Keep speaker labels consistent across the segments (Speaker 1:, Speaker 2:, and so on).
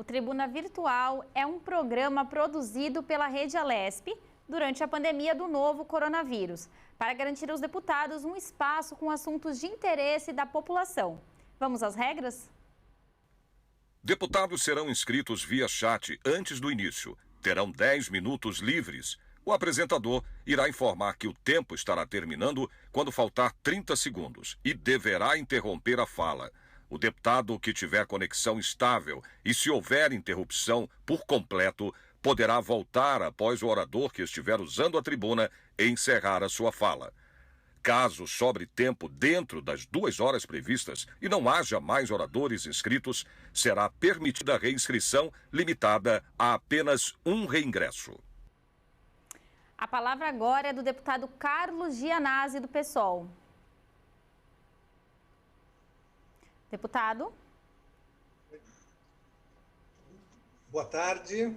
Speaker 1: O Tribuna Virtual é um programa produzido pela Rede Alesp durante a pandemia do novo coronavírus, para garantir aos deputados um espaço com assuntos de interesse da população. Vamos às regras?
Speaker 2: Deputados serão inscritos via chat antes do início. Terão 10 minutos livres. O apresentador irá informar que o tempo estará terminando quando faltar 30 segundos e deverá interromper a fala. O deputado que tiver conexão estável e se houver interrupção por completo, poderá voltar após o orador que estiver usando a tribuna e encerrar a sua fala. Caso sobre tempo dentro das 2 horas previstas e não haja mais oradores inscritos, será permitida a reinscrição limitada a apenas um reingresso.
Speaker 1: A palavra agora é do deputado Carlos Gianazzi, do PSOL. Deputado.
Speaker 3: Boa tarde,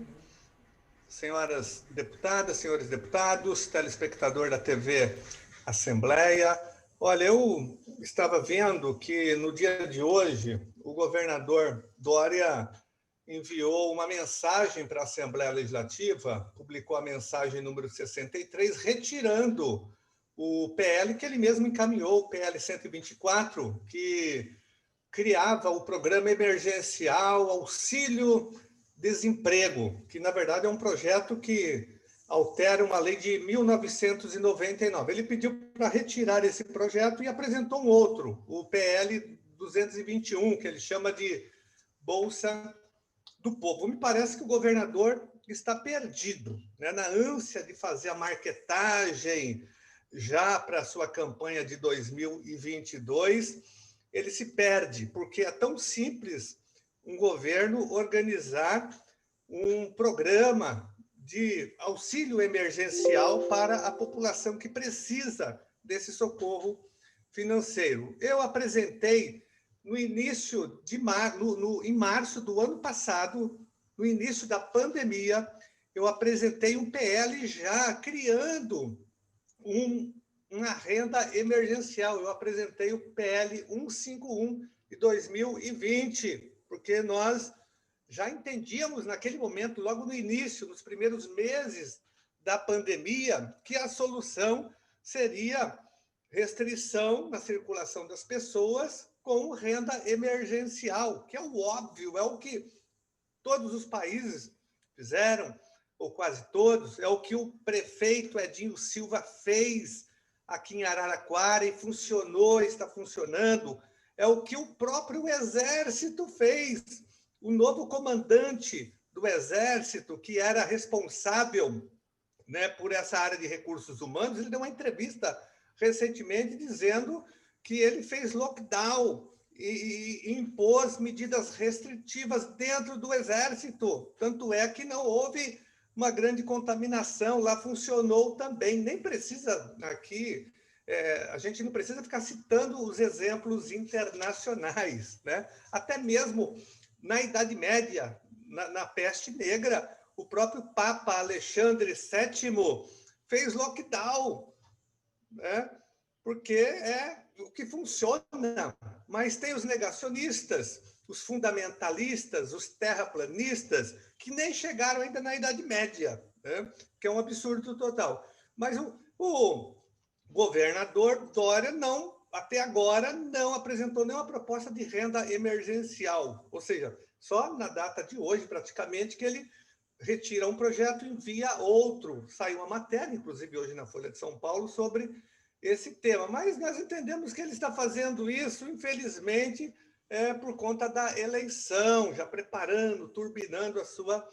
Speaker 3: senhoras deputadas, senhores deputados, telespectador da TV Assembleia. Olha, eu estava vendo que no dia de hoje o governador Dória enviou uma mensagem para a Assembleia Legislativa, publicou a mensagem número 63, retirando o PL que ele mesmo encaminhou, o PL 124, que criava o programa emergencial Auxílio Desemprego, que na verdade é um projeto que altera uma lei de 1999. Ele pediu para retirar esse projeto e apresentou um outro, o PL 221, que ele chama de Bolsa do Povo. Me parece que o governador está perdido, né? Na ânsia de fazer a marketagem já para a sua campanha de 2022, ele se perde, porque é tão simples um governo organizar um programa de auxílio emergencial para a população que precisa desse socorro financeiro. Eu apresentei no início de em março do ano passado, no início da pandemia, eu apresentei um PL já criando uma renda emergencial. Eu apresentei o PL 151 de 2020, porque nós já entendíamos naquele momento, logo no início, nos primeiros meses da pandemia, que a solução seria restrição na circulação das pessoas com renda emergencial, que é o óbvio, é o que todos os países fizeram, ou quase todos, é o que o prefeito Edinho Silva fez aqui em Araraquara e funcionou, está funcionando, é o que o próprio Exército fez. O novo comandante do Exército, que era responsável, né, por essa área de recursos humanos, ele deu uma entrevista recentemente dizendo que ele fez lockdown e impôs medidas restritivas dentro do Exército. Tanto é que não houve uma grande contaminação, lá funcionou também. Nem precisa aqui, a gente não precisa ficar citando os exemplos internacionais, né? Até mesmo na Idade Média, na peste negra, o próprio Papa Alexandre VII fez lockdown, né? Porque é o que funciona. Mas tem os negacionistas, os fundamentalistas, os terraplanistas, que nem chegaram ainda na Idade Média, né? Que é um absurdo total. Mas o governador Dória não, até agora, não apresentou nenhuma proposta de renda emergencial. Ou seja, só na data de hoje, praticamente, que ele retira um projeto e envia outro. Saiu uma matéria, inclusive hoje na Folha de São Paulo, sobre esse tema. Mas nós entendemos que ele está fazendo isso, infelizmente, por conta da eleição, já preparando, turbinando a sua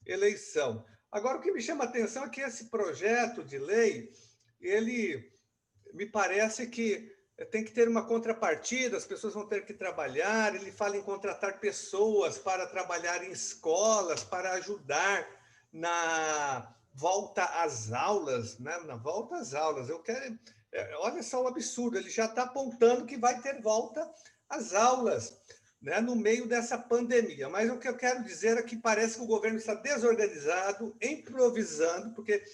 Speaker 3: eleição. Agora, o que me chama a atenção é que esse projeto de lei, ele me parece que tem que ter uma contrapartida, as pessoas vão ter que trabalhar, ele fala em contratar pessoas para trabalhar em escolas, para ajudar na volta às aulas, né? Na volta às aulas. Eu quero... Olha só o absurdo, ele já está apontando que vai ter volta às aulas, né, no meio dessa pandemia. Mas o que eu quero dizer é que parece que o governo está desorganizado, improvisando, porque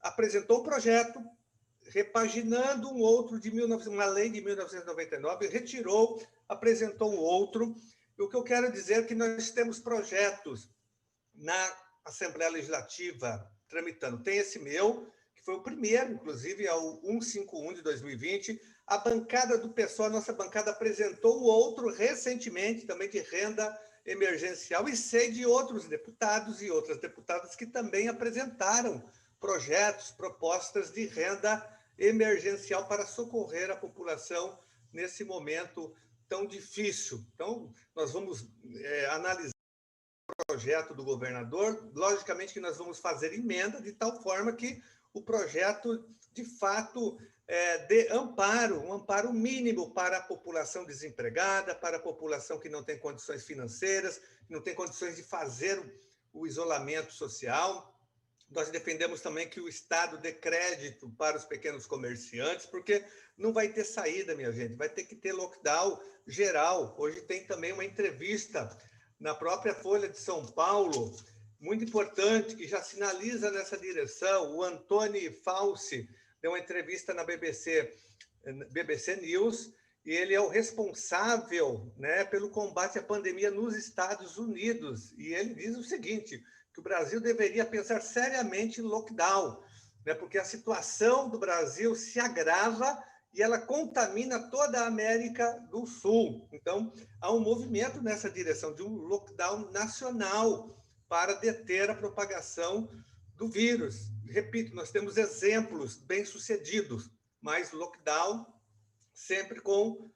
Speaker 3: apresentou um projeto, repaginando um outro uma lei de 1999, retirou, apresentou um outro, O que eu quero dizer é que nós temos projetos na Assembleia Legislativa tramitando. Tem esse meu, que foi o primeiro, inclusive, é o 151 de 2020. A bancada do PSOL, a nossa bancada, apresentou o outro recentemente, também de renda emergencial, e sei de outros deputados e outras deputadas que também apresentaram projetos, propostas de renda emergencial para socorrer a população nesse momento tão difícil. Então, nós vamos analisar o projeto do governador, logicamente que nós vamos fazer emenda de tal forma que o projeto, de fato, dê amparo, um amparo mínimo para a população desempregada, para a população que não tem condições financeiras, que não tem condições de fazer o isolamento social. Nós defendemos também que o Estado dê crédito para os pequenos comerciantes, porque não vai ter saída, minha gente, vai ter que ter lockdown geral. Hoje tem também uma entrevista na própria Folha de São Paulo, muito importante, que já sinaliza nessa direção. O Antoni Fauci deu uma entrevista na BBC News, e ele é o responsável, né, pelo combate à pandemia nos Estados Unidos. E ele diz o seguinte, que o Brasil deveria pensar seriamente em lockdown, né, porque a situação do Brasil se agrava e ela contamina toda a América do Sul. Então, há um movimento nessa direção de um lockdown nacional para deter a propagação do vírus. Repito, nós temos exemplos bem-sucedidos, mas lockdown sempre com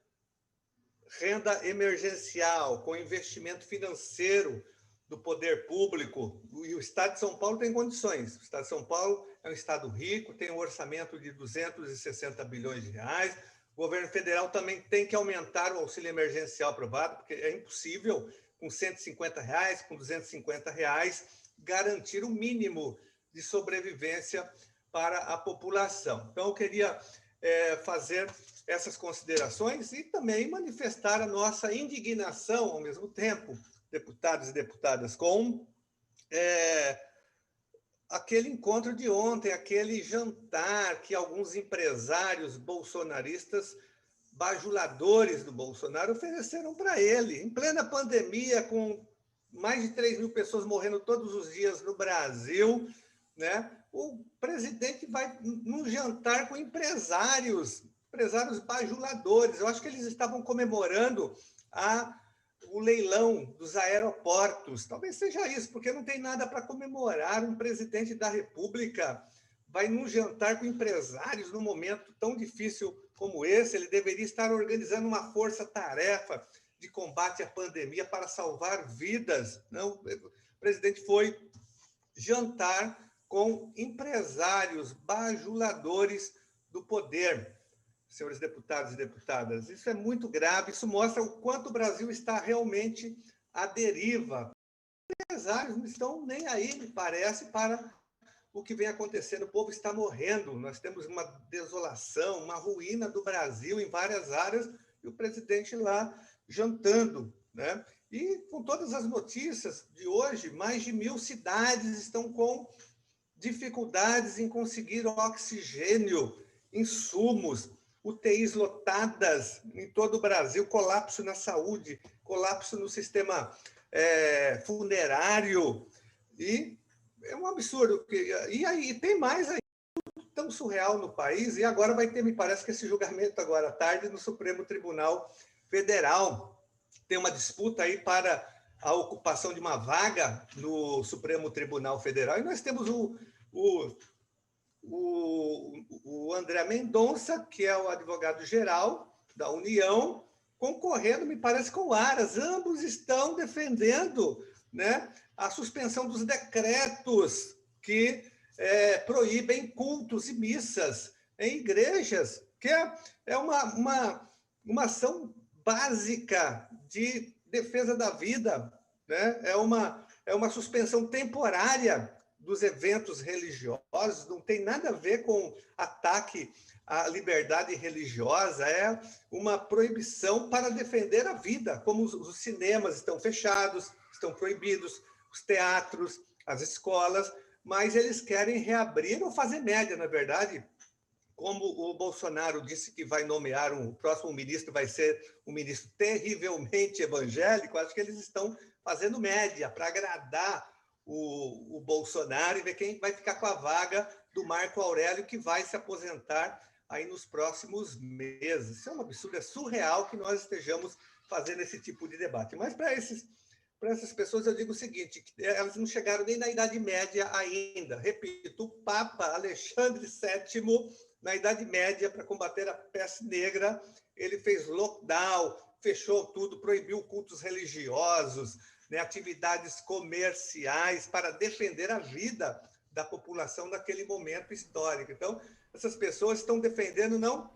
Speaker 3: renda emergencial, com investimento financeiro do poder público. E o Estado de São Paulo tem condições. O Estado de São Paulo é um estado rico, tem um orçamento de 260 bilhões de reais. O governo federal também tem que aumentar o auxílio emergencial aprovado, porque é impossível, com 150 reais, com 250 reais, garantir o mínimo de sobrevivência para a população. Então, eu queria fazer essas considerações e também manifestar a nossa indignação, ao mesmo tempo, deputados e deputadas, com aquele encontro de ontem, aquele jantar que alguns empresários bolsonaristas, bajuladores do Bolsonaro, ofereceram para ele, em plena pandemia, com mais de 3 mil pessoas morrendo todos os dias no Brasil, né? O presidente vai num jantar com empresários bajuladores. Eu acho que eles estavam comemorando o leilão dos aeroportos. Talvez seja isso, porque não tem nada para comemorar. Um presidente da República vai num jantar com empresários num momento tão difícil como esse. Ele deveria estar organizando uma força-tarefa de combate à pandemia para salvar vidas. Não, o presidente foi jantar com empresários bajuladores do poder. Senhores deputados e deputadas, isso é muito grave, isso mostra o quanto o Brasil está realmente à deriva. Os empresários não estão nem aí, me parece, para o que vem acontecendo. O povo está morrendo, nós temos uma desolação, uma ruína do Brasil em várias áreas, e o presidente lá jantando, né? E com todas as notícias de hoje, mais de 1.000 cidades estão com dificuldades em conseguir oxigênio, insumos, UTIs lotadas em todo o Brasil, colapso na saúde, colapso no sistema funerário, e é um absurdo. E aí tem mais aí, tão surreal no país, e agora vai ter, me parece que esse julgamento agora à tarde no Supremo Tribunal Federal. Tem uma disputa aí para a ocupação de uma vaga no Supremo Tribunal Federal, e nós temos o André Mendonça, que é o advogado-geral da União, concorrendo, me parece, com o Aras. Ambos estão defendendo, né, a suspensão dos decretos que proíbem cultos e missas em igrejas, que é uma ação básica de defesa da vida, né? É uma suspensão temporária dos eventos religiosos, não tem nada a ver com ataque à liberdade religiosa, é uma proibição para defender a vida, como os cinemas estão fechados, estão proibidos, os teatros, as escolas, mas eles querem reabrir ou fazer média, na verdade, como o Bolsonaro disse que vai nomear o próximo ministro, vai ser um ministro terrivelmente evangélico, acho que eles estão fazendo média para agradar o Bolsonaro e ver quem vai ficar com a vaga do Marco Aurélio, que vai se aposentar aí nos próximos meses. Isso é um absurdo, é surreal que nós estejamos fazendo esse tipo de debate. Mas para essas pessoas eu digo o seguinte, que elas não chegaram nem na Idade Média ainda. Repito, o Papa Alexandre VII, na Idade Média, para combater a peste negra, ele fez lockdown, fechou tudo, proibiu cultos religiosos, né, atividades comerciais para defender a vida da população naquele momento histórico. Então, essas pessoas estão defendendo não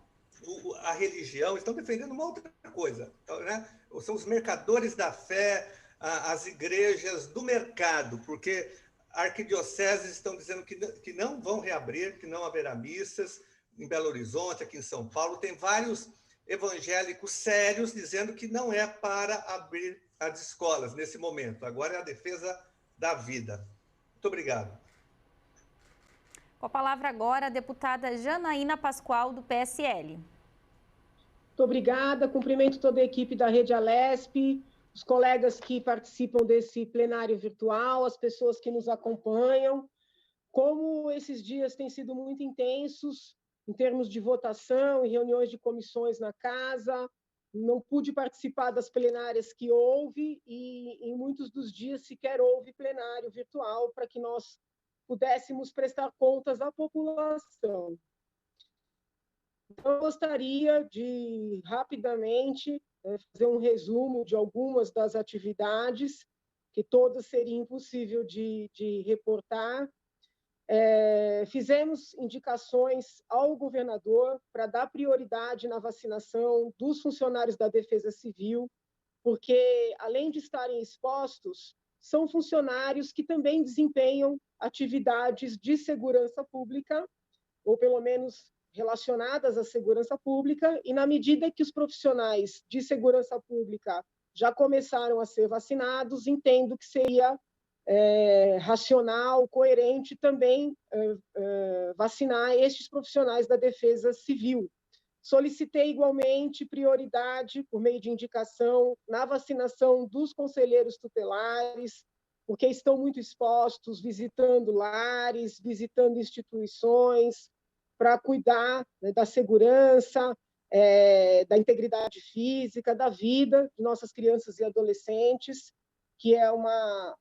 Speaker 3: a religião, estão defendendo uma outra coisa. Então, né? São os mercadores da fé, as igrejas do mercado, porque arquidioceses estão dizendo que não vão reabrir, que não haverá missas. Em Belo Horizonte, aqui em São Paulo, tem vários evangélicos sérios dizendo que não é para abrir as escolas nesse momento. Agora é a defesa da vida. Muito obrigado.
Speaker 1: Com a palavra agora a deputada Janaína Pascoal, do PSL.
Speaker 4: Muito obrigada. Cumprimento toda a equipe da Rede Alesp, os colegas que participam desse plenário virtual, as pessoas que nos acompanham. Como esses dias têm sido muito intensos em termos de votação e reuniões de comissões na casa, não pude participar das plenárias que houve e em muitos dos dias sequer houve plenário virtual para que nós pudéssemos prestar contas à população. Então, eu gostaria de, rapidamente, fazer um resumo de algumas das atividades, que todas seria impossível de reportar. Fizemos indicações ao governador para dar prioridade na vacinação dos funcionários da Defesa Civil, porque, além de estarem expostos, são funcionários que também desempenham atividades de segurança pública, ou pelo menos relacionadas à segurança pública, e na medida que os profissionais de segurança pública já começaram a ser vacinados, entendo que seria racional, coerente também vacinar estes profissionais da Defesa Civil. Solicitei igualmente prioridade, por meio de indicação, na vacinação dos conselheiros tutelares, porque estão muito expostos, visitando lares, visitando instituições, para cuidar, né, da segurança, da integridade física, da vida de nossas crianças e adolescentes, que é uma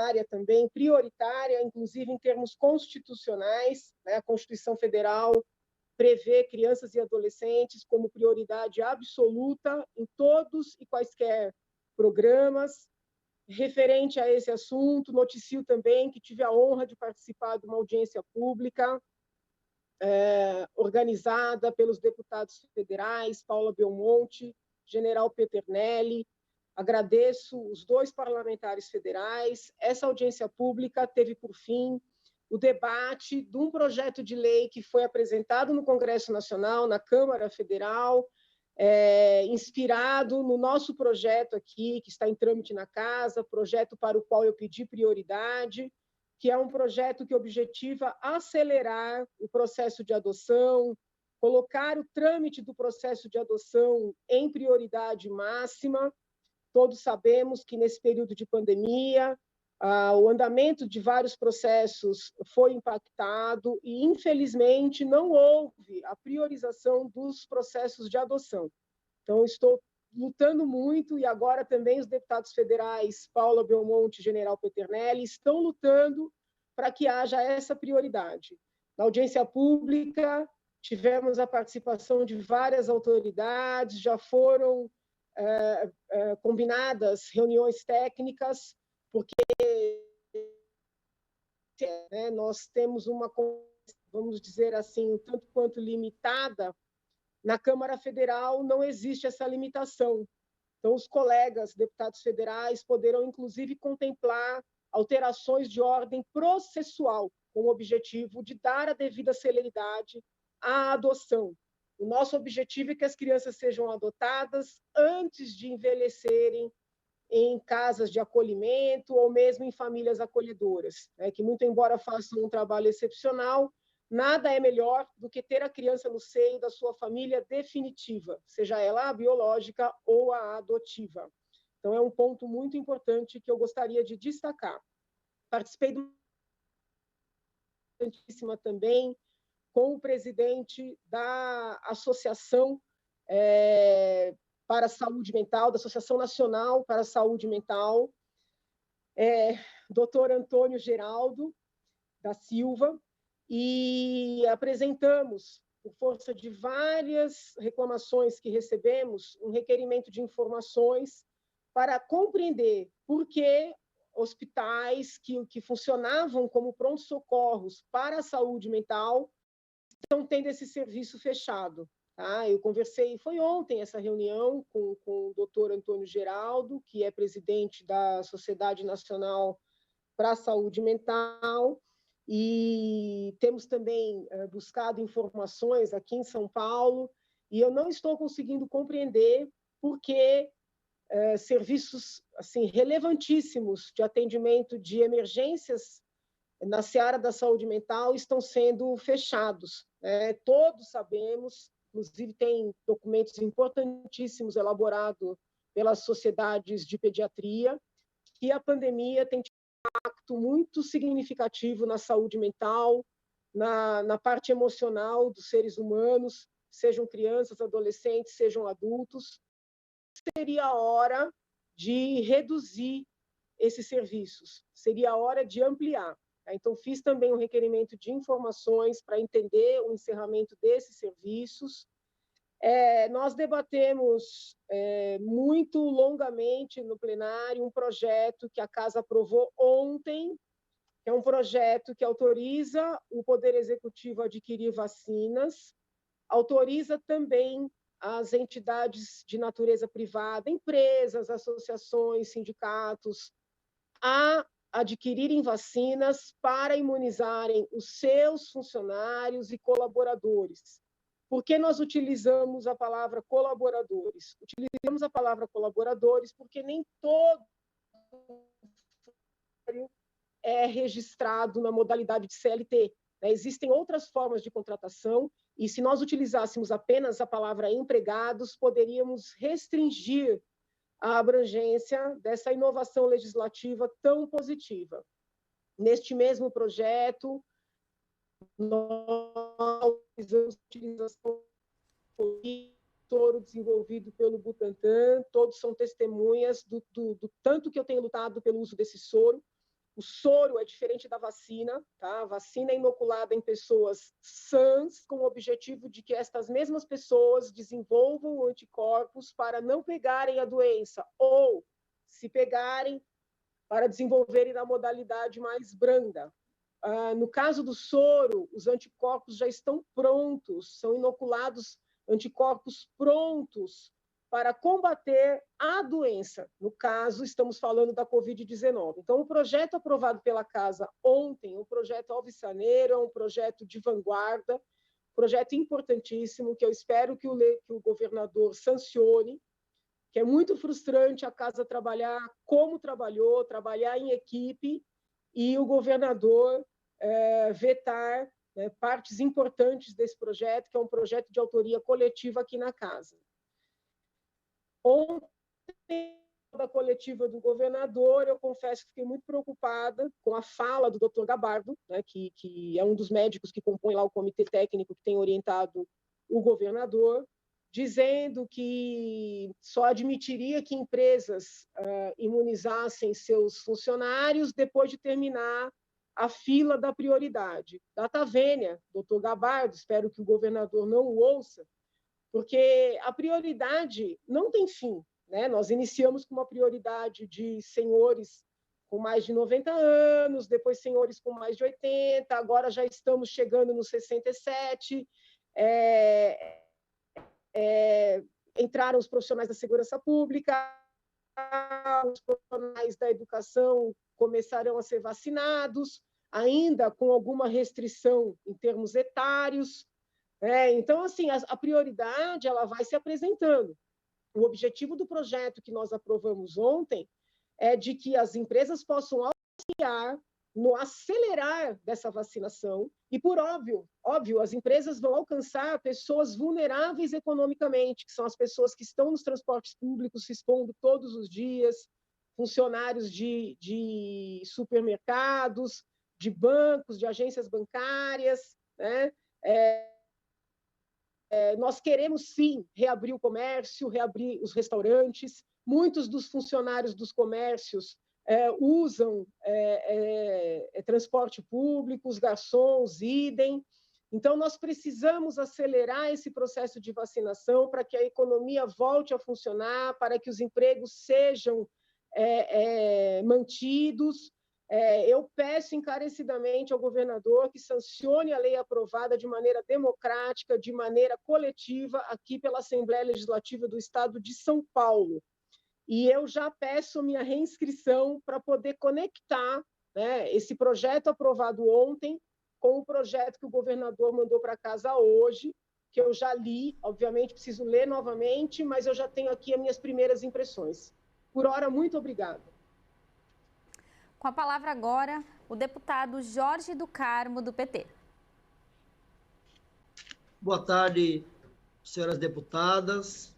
Speaker 4: área também prioritária, inclusive em termos constitucionais, né? A Constituição Federal prevê crianças e adolescentes como prioridade absoluta em todos e quaisquer programas. Referente a esse assunto, noticio também que tive a honra de participar de uma audiência pública organizada pelos deputados federais, Paula Belmonte, General Peternelli. Agradeço os 2 parlamentares federais. Essa audiência pública teve por fim o debate de um projeto de lei que foi apresentado no Congresso Nacional, na Câmara Federal, inspirado no nosso projeto aqui, que está em trâmite na casa, projeto para o qual eu pedi prioridade, que é um projeto que objetiva acelerar o processo de adoção, colocar o trâmite do processo de adoção em prioridade máxima. Todos sabemos que, nesse período de pandemia, o andamento de vários processos foi impactado e, infelizmente, não houve a priorização dos processos de adoção. Então, estou lutando muito, e agora também os deputados federais, Paula Belmonte e General Peternelli, estão lutando para que haja essa prioridade. Na audiência pública, tivemos a participação de várias autoridades, já foram combinadas reuniões técnicas, porque nós temos uma, vamos dizer assim, um tanto quanto limitada. Na Câmara Federal não existe essa limitação. Então, os colegas deputados federais poderão, inclusive, contemplar alterações de ordem processual, com o objetivo de dar a devida celeridade à adoção. O nosso objetivo é que as crianças sejam adotadas antes de envelhecerem em casas de acolhimento ou mesmo em famílias acolhedoras, que, muito embora façam um trabalho excepcional, nada é melhor do que ter a criança no seio da sua família definitiva, seja ela a biológica ou a adotiva. Então, é um ponto muito importante que eu gostaria de destacar. Participei do também com o presidente da Associação para a Saúde Mental, da Associação Nacional para a Saúde Mental, Dr. Antônio Geraldo da Silva, e apresentamos, por força de várias reclamações que recebemos, um requerimento de informações para compreender por que hospitais que funcionavam como pronto-socorros para a saúde mental estão tendo esse serviço fechado. Tá? Eu conversei, foi ontem essa reunião com o doutor Antônio Geraldo, que é presidente da Sociedade Nacional para a Saúde Mental, e temos também buscado informações aqui em São Paulo, e eu não estou conseguindo compreender por que serviços assim, relevantíssimos de atendimento de emergências na seara da saúde mental estão sendo fechados. Todos sabemos, inclusive tem documentos importantíssimos elaborados pelas sociedades de pediatria, que a pandemia tem tido um impacto muito significativo na saúde mental, na parte emocional dos seres humanos, sejam crianças, adolescentes, sejam adultos. Seria a hora de reduzir esses serviços, seria a hora de ampliar. Então, fiz também um requerimento de informações para entender o encerramento desses serviços. Nós debatemos muito longamente no plenário um projeto que a Casa aprovou ontem, que é um projeto que autoriza o Poder Executivo a adquirir vacinas, autoriza também as entidades de natureza privada, empresas, associações, sindicatos, a adquirirem vacinas para imunizarem os seus funcionários e colaboradores. Por que nós utilizamos a palavra colaboradores? Utilizamos a palavra colaboradores porque nem todo é registrado na modalidade de CLT. Existem outras formas de contratação, e se nós utilizássemos apenas a palavra empregados, poderíamos restringir a abrangência dessa inovação legislativa tão positiva. Neste mesmo projeto, nós utilizamos a utilização do soro desenvolvido pelo Butantan, todos são testemunhas do tanto que eu tenho lutado pelo uso desse soro. O soro é diferente da vacina, tá? A vacina é inoculada em pessoas sãs, com o objetivo de que estas mesmas pessoas desenvolvam anticorpos para não pegarem a doença, ou, se pegarem, para desenvolverem na modalidade mais branda. No caso do soro, os anticorpos já estão prontos, são inoculados anticorpos prontos para combater a doença. No caso, estamos falando da Covid-19. Então, o projeto aprovado pela Casa ontem, o projeto Alvissaneiro, é um projeto de vanguarda, projeto importantíssimo, que eu espero que o governador sancione, que é muito frustrante a Casa trabalhar como trabalhou, trabalhar em equipe, e o governador vetar partes importantes desse projeto, que é um projeto de autoria coletiva aqui na Casa. Ontem, da coletiva do governador, eu confesso que fiquei muito preocupada com a fala do Dr. Gabardo, que é um dos médicos que compõe lá o comitê técnico que tem orientado o governador, dizendo que só admitiria que empresas imunizassem seus funcionários depois de terminar a fila da prioridade. Data vênia, Dr. Gabardo, espero que o governador não o ouça, porque a prioridade não tem fim. Nós iniciamos com uma prioridade de senhores com mais de 90 anos, depois senhores com mais de 80, agora já estamos chegando nos 67, entraram os profissionais da segurança pública, os profissionais da educação começarão a ser vacinados, ainda com alguma restrição em termos etários. Então, assim, a prioridade ela vai se apresentando. O objetivo do projeto que nós aprovamos ontem é de que as empresas possam auxiliar no acelerar dessa vacinação e, por óbvio, as empresas vão alcançar pessoas vulneráveis economicamente, que são as pessoas que estão nos transportes públicos se expondo todos os dias, funcionários de supermercados, de bancos, de agências bancárias, né? Nós queremos, sim, reabrir o comércio, reabrir os restaurantes. Muitos dos funcionários dos comércios usam transporte público, os garçons, idem. Então, nós precisamos acelerar esse processo de vacinação para que a economia volte a funcionar, para que os empregos sejam mantidos. Eu peço encarecidamente ao governador que sancione a lei aprovada de maneira democrática, de maneira coletiva, aqui pela Assembleia Legislativa do Estado de São Paulo. E eu já peço minha reinscrição para poder conectar, né, esse projeto aprovado ontem com o projeto que o governador mandou para casa hoje, que eu já li, obviamente preciso ler novamente, mas eu já tenho aqui as minhas primeiras impressões. Por hora, muito obrigada.
Speaker 1: Com a palavra agora, o deputado Jorge do Carmo, do PT.
Speaker 5: Boa tarde, senhoras deputadas,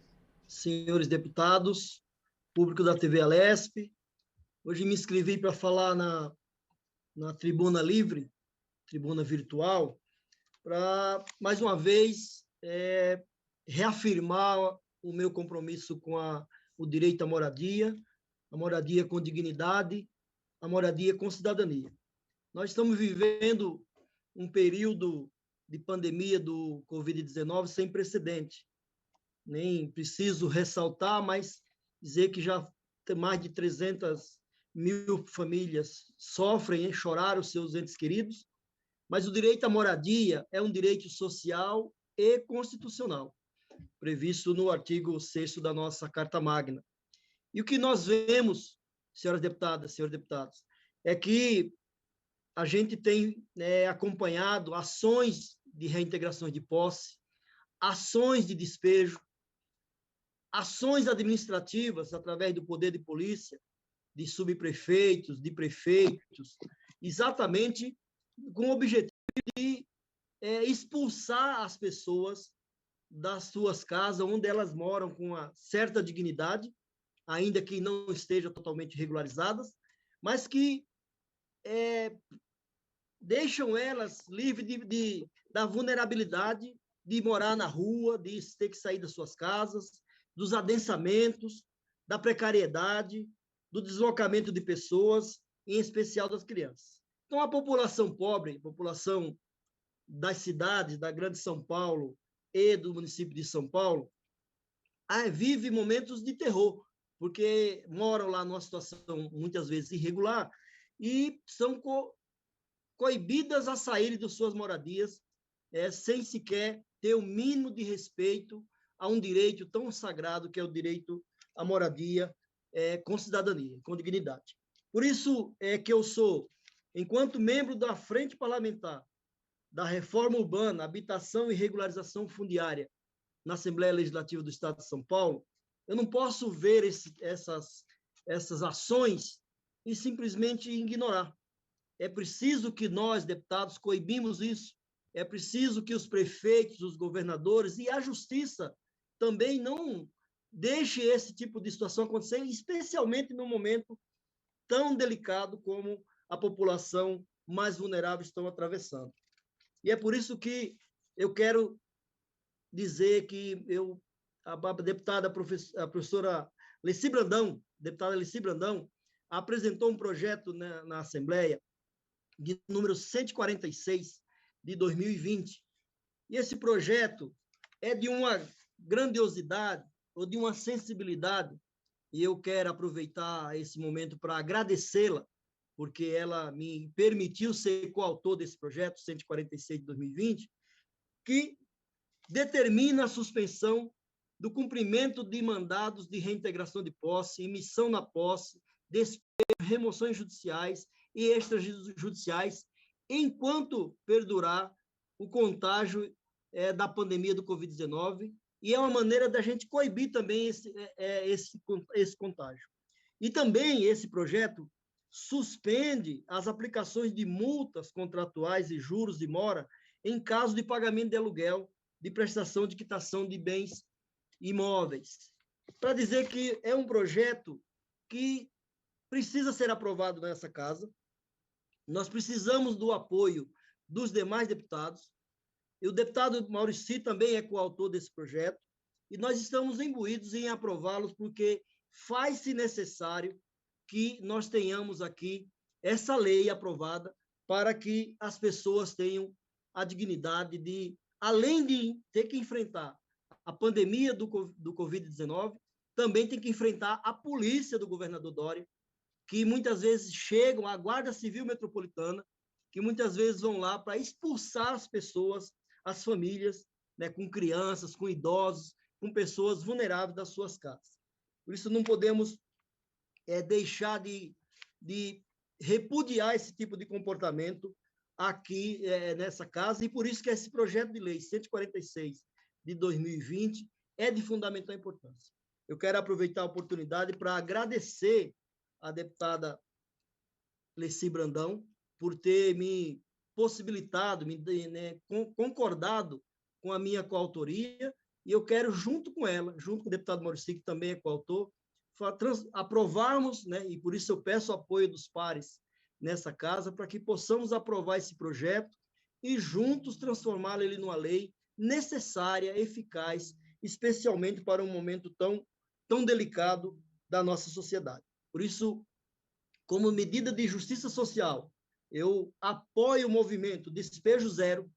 Speaker 5: senhores deputados, público da TV Alesp. Hoje me inscrevi para falar na tribuna livre, tribuna virtual, para, mais uma vez, reafirmar o meu compromisso com o direito à moradia com dignidade, a moradia com cidadania. Nós estamos vivendo um período de pandemia do Covid-19 sem precedente. Nem preciso ressaltar, mas dizer que já tem mais de 300 mil famílias sofrem, choraram seus entes queridos, mas o direito à moradia é um direito social e constitucional, previsto no artigo 6º da nossa Carta Magna. E o que nós vemos, senhoras deputadas, senhores deputados, é que a gente tem acompanhado ações de reintegração de posse, ações de despejo, ações administrativas através do poder de polícia, de subprefeitos, de prefeitos, exatamente com o objetivo de expulsar as pessoas das suas casas, onde elas moram com uma certa dignidade, ainda que não estejam totalmente regularizadas, mas que deixam elas livres da vulnerabilidade de morar na rua, de ter que sair das suas casas, dos adensamentos, da precariedade, do deslocamento de pessoas, em especial das crianças. Então, a população pobre, a população das cidades, da Grande São Paulo e do município de São Paulo, vive momentos de terror, porque moram lá numa situação muitas vezes irregular e são coibidas a saírem de suas moradias sem sequer ter o mínimo de respeito a um direito tão sagrado que é o direito à moradia com cidadania, com dignidade. Por isso é que eu sou, enquanto membro da Frente Parlamentar da Reforma Urbana, Habitação e Regularização Fundiária na Assembleia Legislativa do Estado de São Paulo, eu não posso ver essas ações e simplesmente ignorar. É preciso que nós, deputados, coibimos isso. É preciso que os prefeitos, os governadores e a justiça também não deixe esse tipo de situação acontecer, especialmente num momento tão delicado como a população mais vulnerável estão atravessando. E é por isso que eu quero dizer que a deputada a professora Leci Brandão, deputada Leci Brandão, apresentou um projeto na Assembleia de número 146 de 2020. E esse projeto é de uma grandiosidade ou de uma sensibilidade, e eu quero aproveitar esse momento para agradecê-la, porque ela me permitiu ser coautor desse projeto 146 de 2020, que determina a suspensão do cumprimento de mandados de reintegração de posse, emissão na posse, despejo, remoções judiciais e extrajudiciais, enquanto perdurar o contágio da pandemia do Covid-19, e é uma maneira da gente coibir também esse contágio. E também esse projeto suspende as aplicações de multas contratuais e juros de mora em caso de pagamento de aluguel, de prestação de quitação de bens imóveis. Para dizer que é um projeto que precisa ser aprovado nessa casa. Nós precisamos do apoio dos demais deputados. E o deputado Maurici também é coautor desse projeto. E nós estamos imbuídos em aprová-los porque faz-se necessário que nós tenhamos aqui essa lei aprovada para que as pessoas tenham a dignidade de, além de ter que enfrentar a pandemia do Covid-19, também tem que enfrentar a polícia do governador Dória, que muitas vezes chegam, a Guarda Civil Metropolitana, que muitas vezes vão lá para expulsar as pessoas, as famílias, né, com crianças, com idosos, com pessoas vulneráveis das suas casas. Por isso, não podemos deixar de repudiar esse tipo de comportamento aqui nessa casa, e por isso que esse projeto de lei 146 de 2020 é de fundamental importância. Eu quero aproveitar a oportunidade para agradecer a deputada Leci Brandão por ter me possibilitado, concordado com a minha coautoria, e eu quero, junto com ela, junto com o deputado Maurici, que também é coautor, aprovarmos, né, e por isso eu peço o apoio dos pares nessa casa, para que possamos aprovar esse projeto e juntos transformá-lo ele numa lei necessária, eficaz, especialmente para um momento tão delicado da nossa sociedade. Por isso, como medida de justiça social, eu apoio o movimento Despejo Zero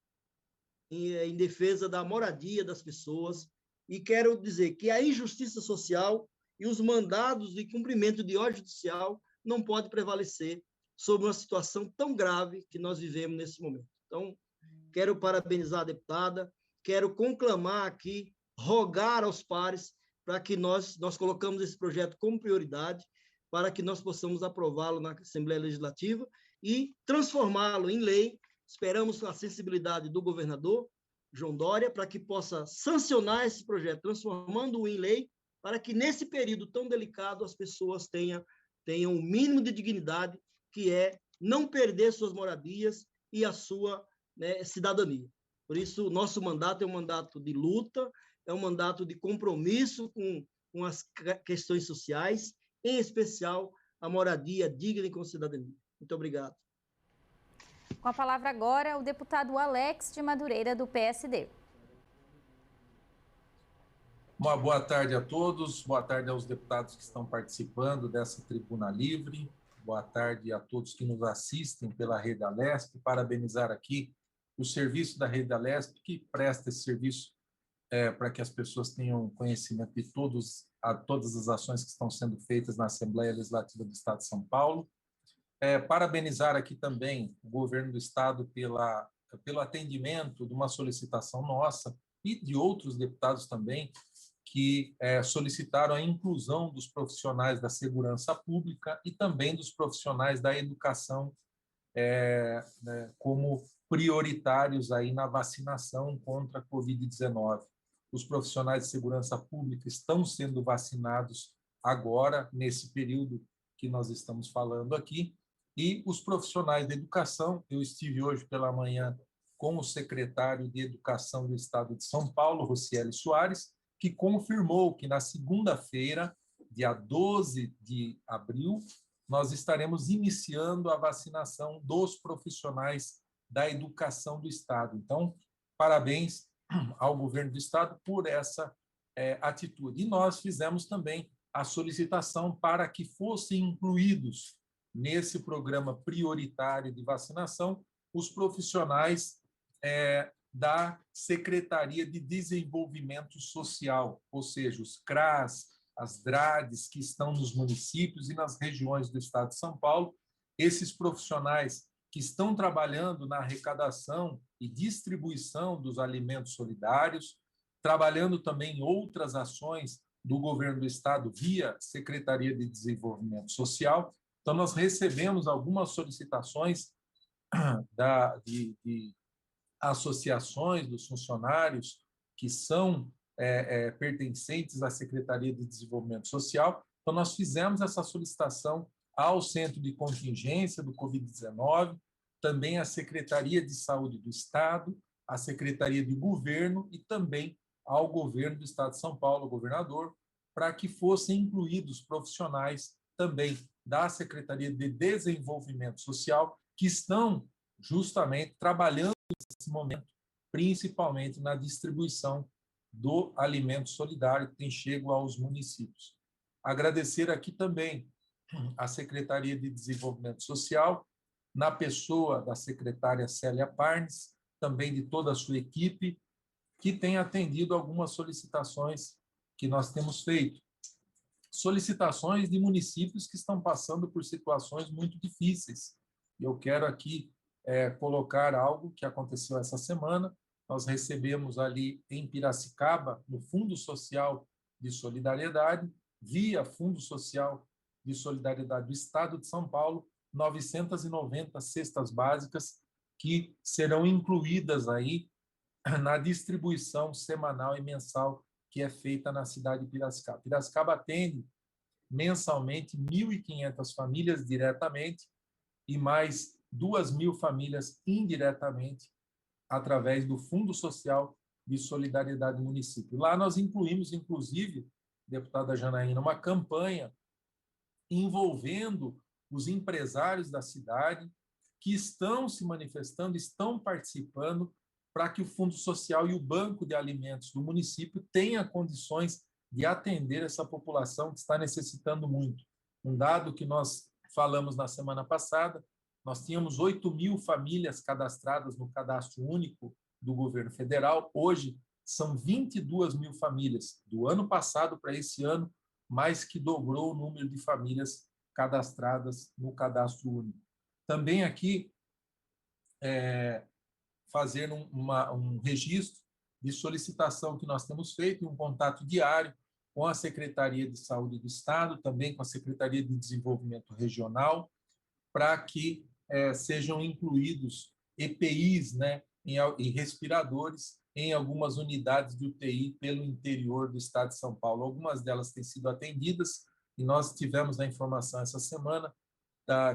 Speaker 5: em defesa da moradia das pessoas, e quero dizer que a injustiça social e os mandados de cumprimento de ordem judicial não podem prevalecer sobre uma situação tão grave que nós vivemos nesse momento. Então, quero parabenizar a deputada, quero conclamar aqui, rogar aos pares para que nós colocamos esse projeto como prioridade, para que nós possamos aprová-lo na Assembleia Legislativa e transformá-lo em lei. Esperamos a sensibilidade do governador João Dória para que possa sancionar esse projeto, transformando-o em lei, para que nesse período tão delicado as pessoas tenham o mínimo de dignidade, que é não perder suas moradias e a sua, né, cidadania. Por isso, o nosso mandato é um mandato de luta, é um mandato de compromisso com as questões sociais, em especial a moradia digna e com cidadania. Muito obrigado.
Speaker 1: Com a palavra agora, o deputado Alex de Madureira, do PSD.
Speaker 6: Uma boa tarde a todos, boa tarde aos deputados que estão participando dessa tribuna livre, boa tarde a todos que nos assistem pela Rede Alesp, parabenizar aqui o serviço da Rede Alesp, que presta esse serviço para que as pessoas tenham conhecimento de todas as ações que estão sendo feitas na Assembleia Legislativa do Estado de São Paulo. Parabenizar aqui também o governo do Estado pelo atendimento de uma solicitação nossa e de outros deputados também, que solicitaram a inclusão dos profissionais da segurança pública e também dos profissionais da educação né, como prioritários aí na vacinação contra a Covid-19. Os profissionais de segurança pública estão sendo vacinados agora, nesse período que nós estamos falando aqui, e os profissionais da educação, eu estive hoje pela manhã com o secretário de Educação do Estado de São Paulo, Rocieli Soares, que confirmou que na segunda-feira, dia 12 de abril, nós estaremos iniciando a vacinação dos profissionais da educação do Estado. Então, parabéns ao governo do Estado por essa atitude. E nós fizemos também a solicitação para que fossem incluídos nesse programa prioritário de vacinação os profissionais da Secretaria de Desenvolvimento Social, ou seja, os CRAS, as DRADs que estão nos municípios e nas regiões do Estado de São Paulo. Esses profissionais que estão trabalhando na arrecadação e distribuição dos alimentos solidários, trabalhando também em outras ações do governo do Estado via Secretaria de Desenvolvimento Social. Então, nós recebemos algumas solicitações de associações dos funcionários que são pertencentes à Secretaria de Desenvolvimento Social. Então, nós fizemos essa solicitação ao Centro de Contingência do Covid-19, também à Secretaria de Saúde do Estado, à Secretaria de Governo e também ao Governo do Estado de São Paulo, ao governador, para que fossem incluídos profissionais também da Secretaria de Desenvolvimento Social, que estão justamente trabalhando nesse momento, principalmente na distribuição do alimento solidário que tem chego aos municípios. Agradecer aqui também à Secretaria de Desenvolvimento Social, na pessoa da secretária Célia Parnes, também de toda a sua equipe, que tem atendido algumas solicitações que nós temos feito. Solicitações de municípios que estão passando por situações muito difíceis. E eu quero aqui colocar algo que aconteceu essa semana. Nós recebemos ali em Piracicaba, no Fundo Social de Solidariedade, via Fundo Social de Solidariedade do Estado de São Paulo, 990 cestas básicas que serão incluídas aí na distribuição semanal e mensal que é feita na cidade de Piracicaba. Piracicaba atende mensalmente 1.500 famílias diretamente e mais 2.000 famílias indiretamente através do Fundo Social de Solidariedade do município. Lá nós incluímos, inclusive, deputada Janaína, uma campanha envolvendo os empresários da cidade que estão se manifestando, estão participando para que o Fundo Social e o Banco de Alimentos do município tenham condições de atender essa população que está necessitando muito. Um dado que nós falamos na semana passada, nós tínhamos 8.000 famílias cadastradas no cadastro único do governo federal, hoje são 22.000 famílias. Do ano passado para esse ano, mais que dobrou o número de famílias cadastradas no cadastro único. Também aqui, fazer um registro de solicitação que nós temos feito, um contato diário com a Secretaria de Saúde do Estado, também com a Secretaria de Desenvolvimento Regional, para que sejam incluídos EPIs, né, e respiradores em algumas unidades de UTI pelo interior do Estado de São Paulo. Algumas delas têm sido atendidas e nós tivemos a informação essa semana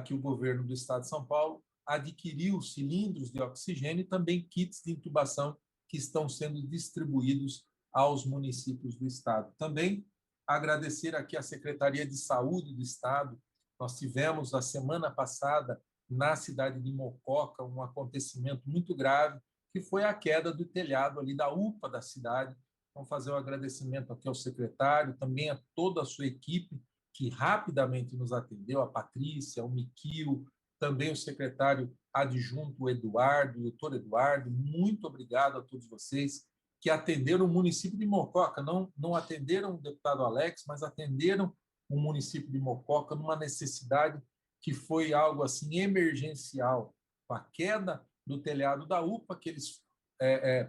Speaker 6: que o governo do Estado de São Paulo adquiriu cilindros de oxigênio e também kits de intubação que estão sendo distribuídos aos municípios do Estado. Também agradecer aqui à Secretaria de Saúde do Estado. Nós tivemos, a semana passada, na cidade de Mococa, um acontecimento muito grave, que foi a queda do telhado ali da UPA da cidade. Vamos fazer um agradecimento aqui ao secretário, também a toda a sua equipe, que rapidamente nos atendeu, a Patrícia, o Miquil, também o secretário adjunto, o Eduardo, o doutor Eduardo. Muito obrigado a todos vocês que atenderam o município de Mococa, não atenderam o deputado Alex, mas atenderam o município de Mococa numa necessidade que foi algo assim emergencial, com a queda do telhado da UPA, aqueles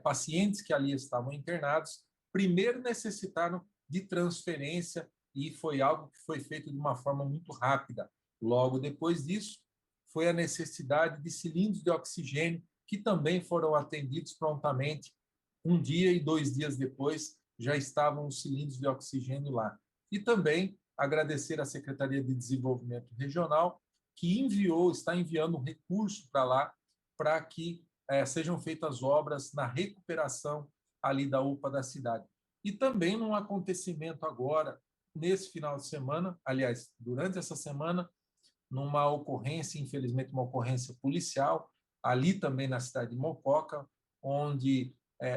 Speaker 6: pacientes que ali estavam internados, primeiro necessitaram de transferência e foi algo que foi feito de uma forma muito rápida. Logo depois disso, foi a necessidade de cilindros de oxigênio, que também foram atendidos prontamente. Um dia e 2 dias depois, já estavam os cilindros de oxigênio lá. E também agradecer à Secretaria de Desenvolvimento Regional, que está enviando um recurso para lá, para que sejam feitas obras na recuperação ali da UPA da cidade. E também num acontecimento agora, nesse final de semana, aliás, durante essa semana, numa ocorrência, infelizmente uma ocorrência policial, ali também na cidade de Mococa, onde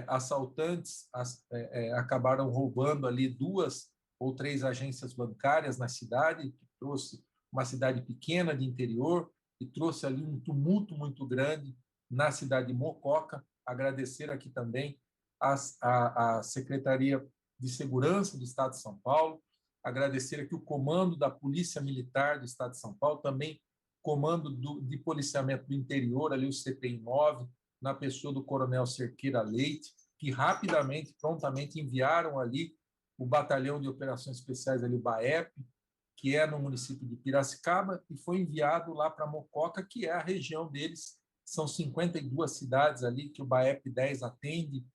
Speaker 6: assaltantes acabaram roubando ali 2 ou 3 agências bancárias na cidade, que trouxe uma cidade pequena de interior e trouxe ali um tumulto muito grande na cidade de Mococa. Agradecer aqui também a Secretaria de Segurança do Estado de São Paulo, agradecer aqui o comando da Polícia Militar do Estado de São Paulo, também comando de policiamento do interior, ali o CPI-9, na pessoa do coronel Cerqueira Leite, que rapidamente, prontamente enviaram ali o Batalhão de Operações Especiais, ali o BAEP, que é no município de Piracicaba, e foi enviado lá para Mococa, que é a região deles. São 52 cidades ali que o BAEP 10 atende,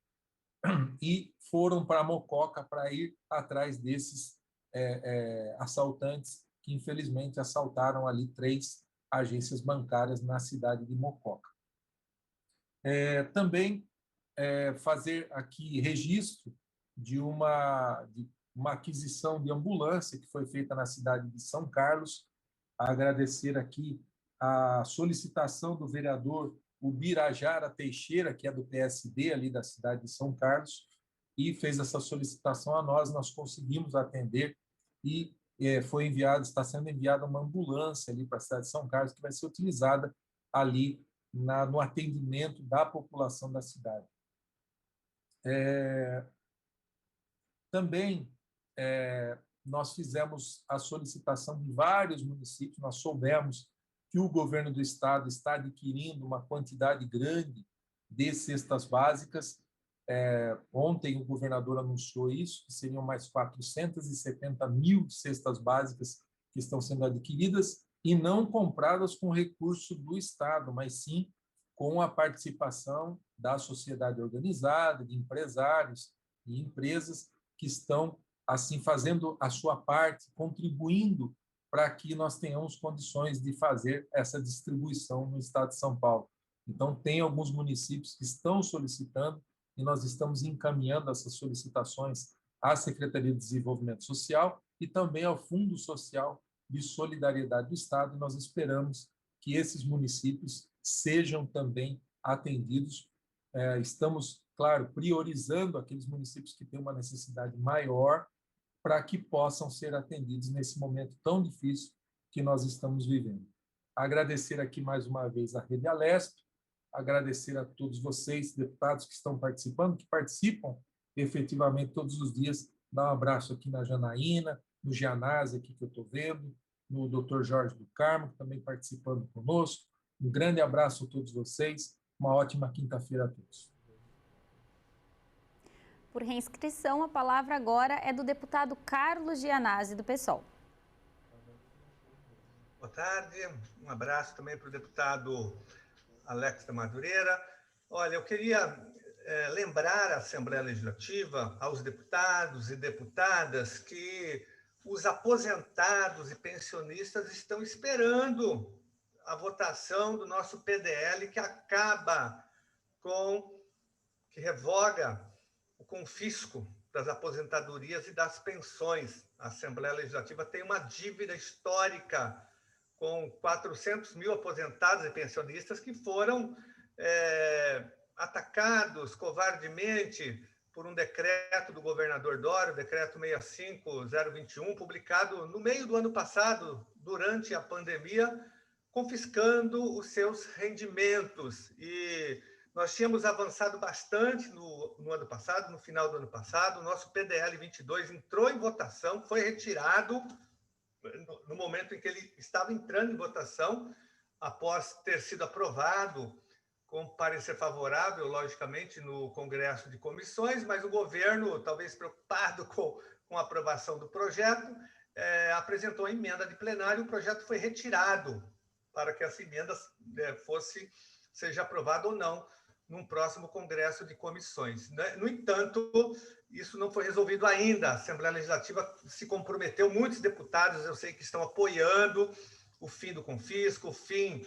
Speaker 6: e foram para Mococa para ir atrás desses assaltantes que infelizmente assaltaram ali 3 agências bancárias na cidade de Mococa. Também fazer aqui registro de uma aquisição de ambulância que foi feita na cidade de São Carlos. Agradecer aqui a solicitação do vereador Ubirajara Teixeira, que é do PSD ali da cidade de São Carlos, e fez essa solicitação a nós. Nós conseguimos atender e está sendo enviada uma ambulância ali para a cidade de São Carlos, que vai ser utilizada ali no atendimento da população da cidade. Também nós fizemos a solicitação de vários municípios, nós soubemos que o governo do estado está adquirindo uma quantidade grande de cestas básicas. Ontem o governador anunciou isso, que seriam mais 470 mil cestas básicas que estão sendo adquiridas e não compradas com recurso do estado, mas sim com a participação da sociedade organizada, de empresários e empresas que estão assim fazendo a sua parte, contribuindo para que nós tenhamos condições de fazer essa distribuição no estado de São Paulo. Então, tem alguns municípios que estão solicitando e nós estamos encaminhando essas solicitações à Secretaria de Desenvolvimento Social e também ao Fundo Social de Solidariedade do Estado. E nós esperamos que esses municípios sejam também atendidos. Estamos, claro, priorizando aqueles municípios que têm uma necessidade maior para que possam ser atendidos nesse momento tão difícil que nós estamos vivendo. Agradecer aqui mais uma vez a Rede Alesp, agradecer a todos vocês, deputados que estão participando, que participam efetivamente todos os dias. Dar um abraço aqui na Janaína, no Gianazzi, aqui que eu estou vendo, no Dr. Jorge do Carmo, também participando conosco. Um grande abraço a todos vocês, uma ótima quinta-feira a todos.
Speaker 1: Por reinscrição, a palavra agora é do deputado Carlos Gianazzi, do PSOL.
Speaker 3: Boa tarde, um abraço também para o deputado Alex da Madureira. Olha, eu queria lembrar à Assembleia Legislativa, aos deputados e deputadas, que os aposentados e pensionistas estão esperando a votação do nosso PDL que revoga o confisco das aposentadorias e das pensões. A Assembleia Legislativa tem uma dívida histórica com 400 mil aposentados e pensionistas que foram atacados covardemente por um decreto do governador Dória, o decreto 65021, publicado no meio do ano passado, durante a pandemia, confiscando os seus rendimentos. E nós tínhamos avançado bastante no ano passado, no final do ano passado. O nosso PDL 22 entrou em votação, foi retirado no momento em que ele estava entrando em votação, após ter sido aprovado com parecer favorável, logicamente, no Congresso de Comissões, mas o governo, talvez preocupado com a aprovação do projeto, apresentou a emenda de plenário e o projeto foi retirado para que essa emenda seja aprovada ou não num próximo Congresso de Comissões. No entanto, isso não foi resolvido ainda. A Assembleia Legislativa se comprometeu, muitos deputados, eu sei que estão apoiando o fim do confisco, o fim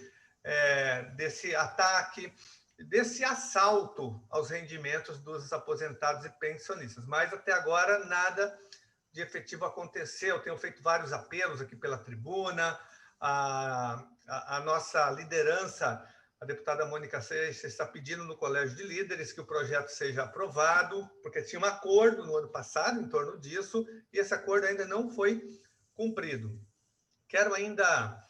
Speaker 3: desse ataque, desse assalto aos rendimentos dos aposentados e pensionistas. Mas, até agora, nada de efetivo aconteceu. Eu tenho feito vários apelos aqui pela tribuna, a nossa liderança, a deputada Mônica Seixas, está pedindo no Colégio de Líderes que o projeto seja aprovado, porque tinha um acordo no ano passado em torno disso, e esse acordo ainda não foi cumprido. Quero ainda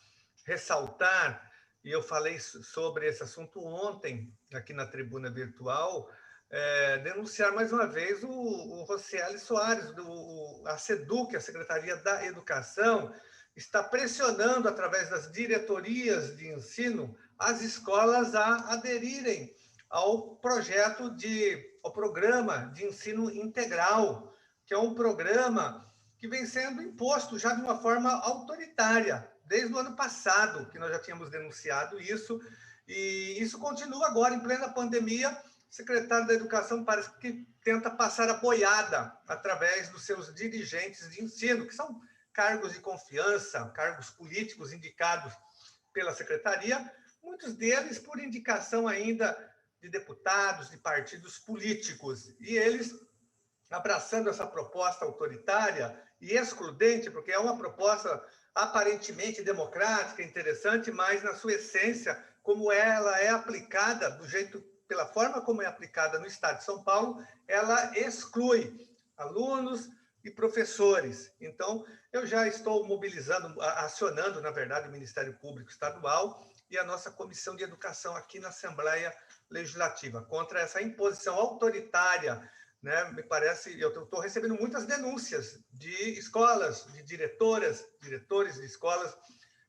Speaker 3: ressaltar, e eu falei sobre esse assunto ontem, aqui na tribuna virtual, denunciar mais uma vez o Rocieli Soares, a SEDUC, a Secretaria da Educação, está pressionando, através das diretorias de ensino, as escolas a aderirem ao programa de ensino integral, que é um programa que vem sendo imposto já de uma forma autoritária, desde o ano passado, que nós já tínhamos denunciado isso, e isso continua agora, em plena pandemia. O secretário da Educação parece que tenta passar a boiada através dos seus dirigentes de ensino, que são cargos de confiança, cargos políticos indicados pela secretaria, muitos deles por indicação ainda de deputados, de partidos políticos. E eles, abraçando essa proposta autoritária e excludente, porque é uma proposta aparentemente democrática, interessante, mas na sua essência, como ela é aplicada pela forma como é aplicada no Estado de São Paulo, ela exclui alunos e professores. Então, eu já estou acionando, na verdade, o Ministério Público Estadual e a nossa Comissão de Educação aqui na Assembleia Legislativa, contra essa imposição autoritária, né? Me parece, eu estou recebendo muitas denúncias de escolas, de diretores de escolas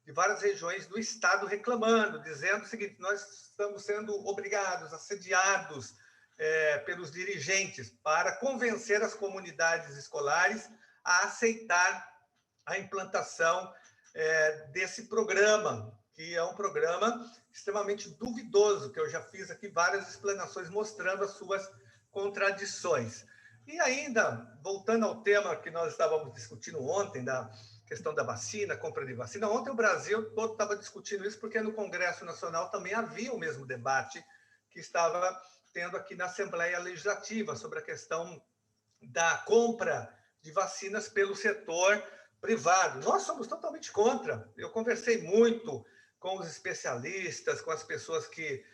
Speaker 3: de várias regiões do Estado reclamando, dizendo o seguinte: nós estamos sendo obrigados, assediados pelos dirigentes para convencer as comunidades escolares a aceitar a implantação desse programa, que é um programa extremamente duvidoso, que eu já fiz aqui várias explanações mostrando as suas contradições. E ainda, voltando ao tema que nós estávamos discutindo ontem, da questão da vacina, compra de vacina, ontem o Brasil todo estava discutindo isso, porque no Congresso Nacional também havia o mesmo debate que estava tendo aqui na Assembleia Legislativa, sobre a questão da compra de vacinas pelo setor privado. Nós somos totalmente contra. Eu conversei muito com os especialistas, com as pessoas que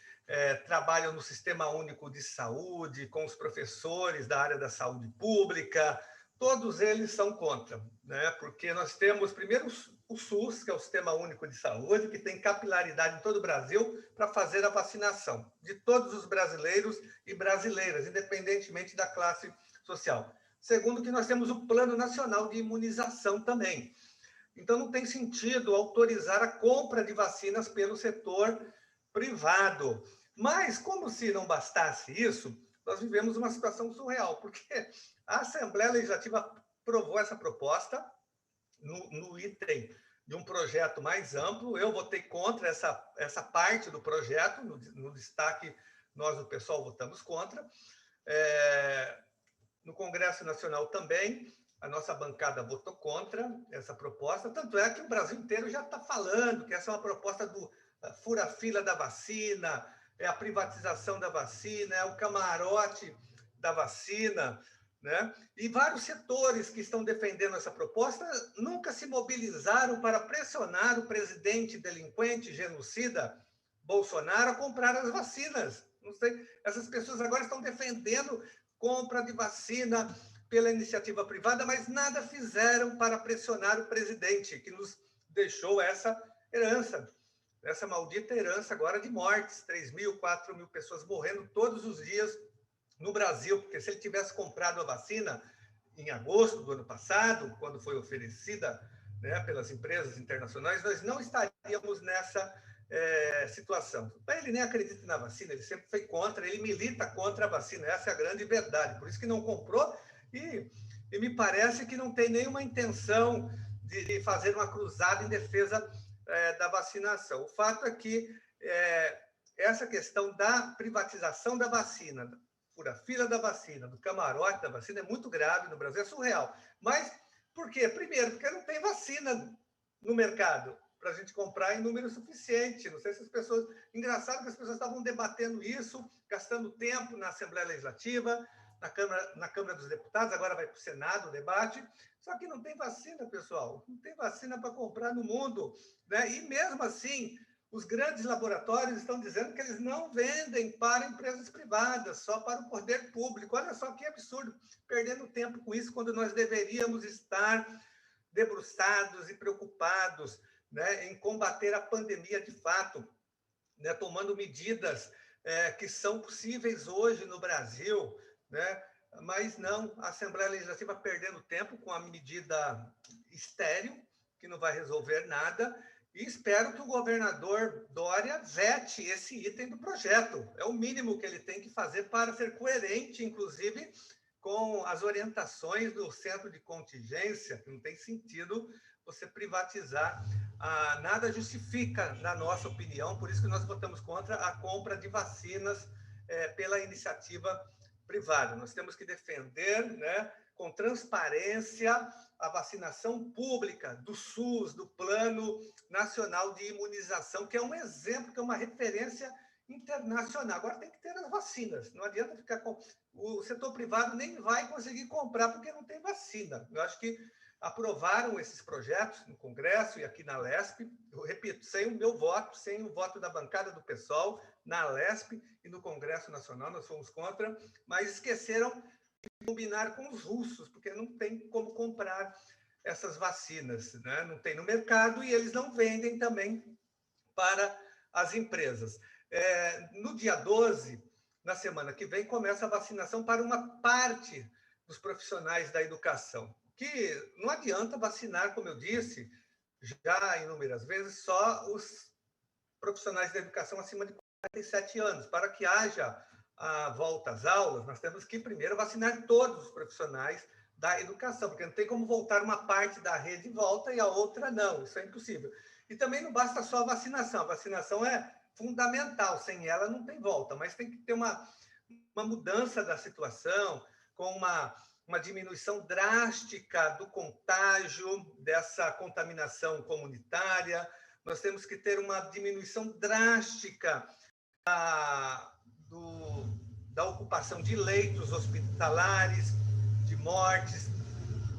Speaker 3: trabalham no Sistema Único de Saúde, com os professores da área da saúde pública, todos eles são contra, né? Porque nós temos, primeiro, o SUS, que é o Sistema Único de Saúde, que tem capilaridade em todo o Brasil para fazer a vacinação de todos os brasileiros e brasileiras, independentemente da classe social. Segundo, que nós temos o Plano Nacional de Imunização também. Então, não tem sentido autorizar a compra de vacinas pelo setor privado. Mas, como se não bastasse isso, nós vivemos uma situação surreal, porque a Assembleia Legislativa aprovou essa proposta no item de um projeto mais amplo. Eu votei contra essa parte do projeto, no destaque, nós, o pessoal, votamos contra. No Congresso Nacional também, a nossa bancada votou contra essa proposta, tanto é que o Brasil inteiro já está falando que essa é uma proposta do fura-fila da vacina, é a privatização da vacina, é o camarote da vacina, né? E vários setores que estão defendendo essa proposta nunca se mobilizaram para pressionar o presidente delinquente, genocida, Bolsonaro, a comprar as vacinas. Não sei, essas pessoas agora estão defendendo compra de vacina pela iniciativa privada, mas nada fizeram para pressionar o presidente, que nos deixou essa herança, essa maldita herança agora de mortes, 3.000, 4.000 pessoas morrendo todos os dias no Brasil, porque se ele tivesse comprado a vacina em agosto do ano passado, quando foi oferecida, né, pelas empresas internacionais, nós não estaríamos nessa situação. Ele nem acredita na vacina, ele sempre foi contra, ele milita contra a vacina, essa é a grande verdade, por isso que não comprou e me parece que não tem nenhuma intenção de fazer uma cruzada em defesa da vacinação. O fato é que essa questão da privatização da vacina, da fura-fila da vacina, do camarote da vacina é muito grave no Brasil, é surreal. Mas por quê? Primeiro, porque não tem vacina no mercado para a gente comprar em número suficiente. Não sei se as pessoas... Engraçado que as pessoas estavam debatendo isso, gastando tempo na Assembleia Legislativa, na Câmara dos Deputados, agora vai para o Senado o debate, só que não tem vacina, pessoal, não tem vacina para comprar no mundo, né? E mesmo assim, os grandes laboratórios estão dizendo que eles não vendem para empresas privadas, só para o poder público. Olha só que absurdo, perdendo tempo com isso, quando nós deveríamos estar debruçados e preocupados, né, em combater a pandemia de fato, né, tomando medidas que são possíveis hoje no Brasil, né? Mas não, a Assembleia Legislativa perdendo tempo com a medida estéril, que não vai resolver nada, e espero que o governador Dória vete esse item do projeto. É o mínimo que ele tem que fazer para ser coerente, inclusive, com as orientações do Centro de Contingência, que não tem sentido você privatizar. Nada justifica, na nossa opinião, por isso que nós votamos contra a compra de vacinas pela iniciativa privada. Nós temos que defender, né, com transparência, a vacinação pública do SUS, do Plano Nacional de Imunização, que é um exemplo, que é uma referência internacional. Agora tem que ter as vacinas, não adianta ficar com... O setor privado nem vai conseguir comprar porque não tem vacina. Eu acho que aprovaram esses projetos no Congresso e aqui na LESP, eu repito, sem o meu voto, sem o voto da bancada do PSOL, na LESP e no Congresso Nacional, nós fomos contra, mas esqueceram de combinar com os russos, porque não tem como comprar essas vacinas, né? Não tem no mercado e eles não vendem também para as empresas. No dia 12, na semana que vem, começa a vacinação para uma parte dos profissionais da educação, que não adianta vacinar, como eu disse, já inúmeras vezes, só os profissionais da educação acima de 47 anos. Para que haja a volta às aulas, nós temos que primeiro vacinar todos os profissionais da educação, porque não tem como voltar uma parte da rede de volta e a outra não, isso é impossível. E também não basta só a vacinação é fundamental, sem ela não tem volta, mas tem que ter uma mudança da situação, com uma diminuição drástica do contágio, dessa contaminação comunitária. Nós temos que ter uma diminuição drástica da ocupação de leitos hospitalares, de mortes,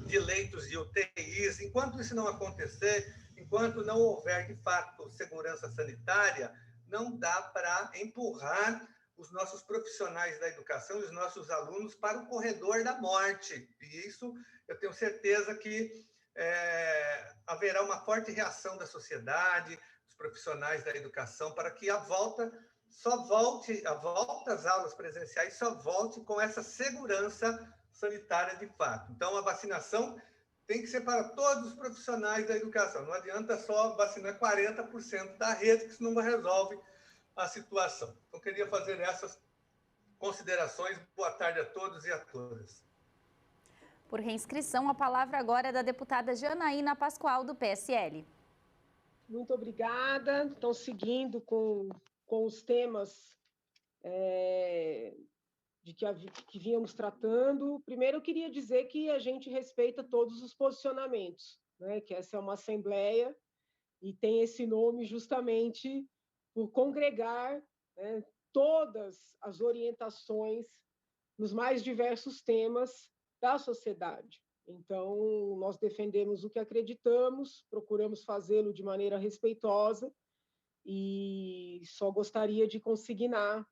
Speaker 3: de leitos de UTIs. Enquanto isso não acontecer, enquanto não houver, de fato, segurança sanitária, não dá para empurrar os nossos profissionais da educação e os nossos alunos para o corredor da morte. E isso, eu tenho certeza que haverá uma forte reação da sociedade, dos profissionais da educação, para que a volta às aulas presenciais só volte com essa segurança sanitária de fato. Então, a vacinação tem que ser para todos os profissionais da educação. Não adianta só vacinar 40% da rede, que isso não resolve a situação. Então, queria fazer essas considerações. Boa tarde a todos e a todas.
Speaker 1: Por reinscrição, a palavra agora é da deputada Janaína Pascoal, do PSL.
Speaker 4: Muito obrigada. Então, seguindo com os temas que vínhamos tratando, primeiro eu queria dizer que a gente respeita todos os posicionamentos, né? Que essa é uma assembleia e tem esse nome justamente por congregar, né, todas as orientações nos mais diversos temas da sociedade. Então, nós defendemos o que acreditamos, procuramos fazê-lo de maneira respeitosa e só gostaria de consignar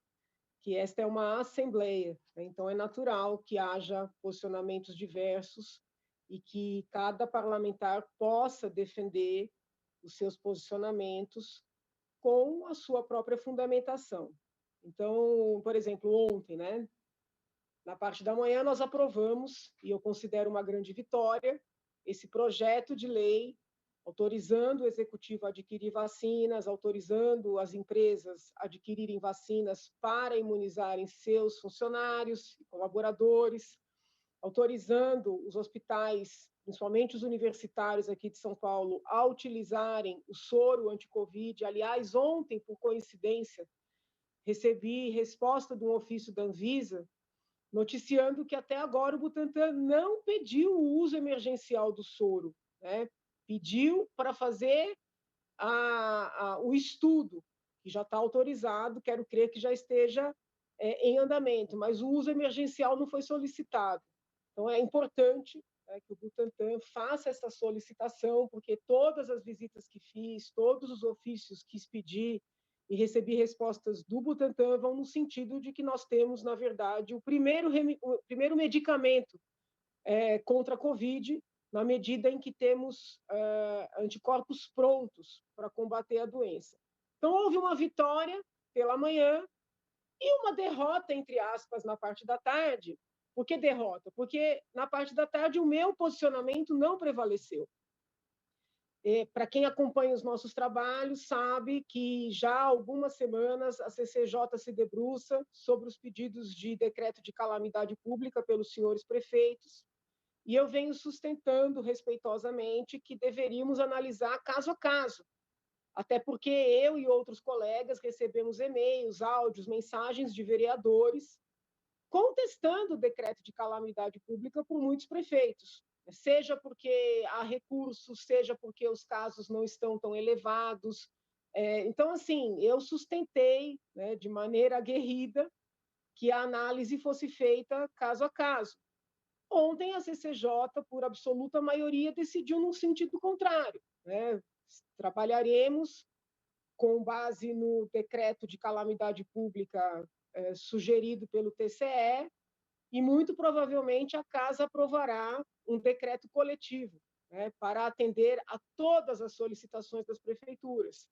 Speaker 4: que esta é uma assembleia, né? Então é natural que haja posicionamentos diversos e que cada parlamentar possa defender os seus posicionamentos com a sua própria fundamentação. Então, por exemplo, ontem, né, na parte da manhã, nós aprovamos, e eu considero uma grande vitória, esse projeto de lei autorizando o Executivo a adquirir vacinas, autorizando as empresas a adquirirem vacinas para imunizarem seus funcionários e colaboradores, autorizando os hospitais, principalmente os universitários aqui de São Paulo, a utilizarem o soro anti-Covid. Aliás, ontem, por coincidência, recebi resposta de um ofício da Anvisa noticiando que até agora o Butantan não pediu o uso emergencial do soro, né? Pediu para fazer o estudo, que já está autorizado, quero crer que já esteja em andamento, mas o uso emergencial não foi solicitado. Então, é importante, né, que o Butantan faça essa solicitação, porque todas as visitas que fiz, todos os ofícios que expedi e recebi respostas do Butantan vão no sentido de que nós temos, na verdade, o primeiro medicamento contra a Covid, na medida em que temos anticorpos prontos para combater a doença. Então, houve uma vitória pela manhã e uma derrota, entre aspas, na parte da tarde. Por que derrota? Porque, na parte da tarde, o meu posicionamento não prevaleceu. Para quem acompanha os nossos trabalhos, sabe que já há algumas semanas a CCJ se debruça sobre os pedidos de decreto de calamidade pública pelos senhores prefeitos, e eu venho sustentando respeitosamente que deveríamos analisar caso a caso, até porque eu e outros colegas recebemos e-mails, áudios, mensagens de vereadores contestando o decreto de calamidade pública por muitos prefeitos, seja porque há recursos, seja porque os casos não estão tão elevados. Então, assim, eu sustentei, né, de maneira aguerrida que a análise fosse feita caso a caso. Ontem, a CCJ, por absoluta maioria, decidiu num sentido contrário, né? Trabalharemos com base no decreto de calamidade pública sugerido pelo TCE, e muito provavelmente a Casa aprovará um decreto coletivo, né, para atender a todas as solicitações das prefeituras.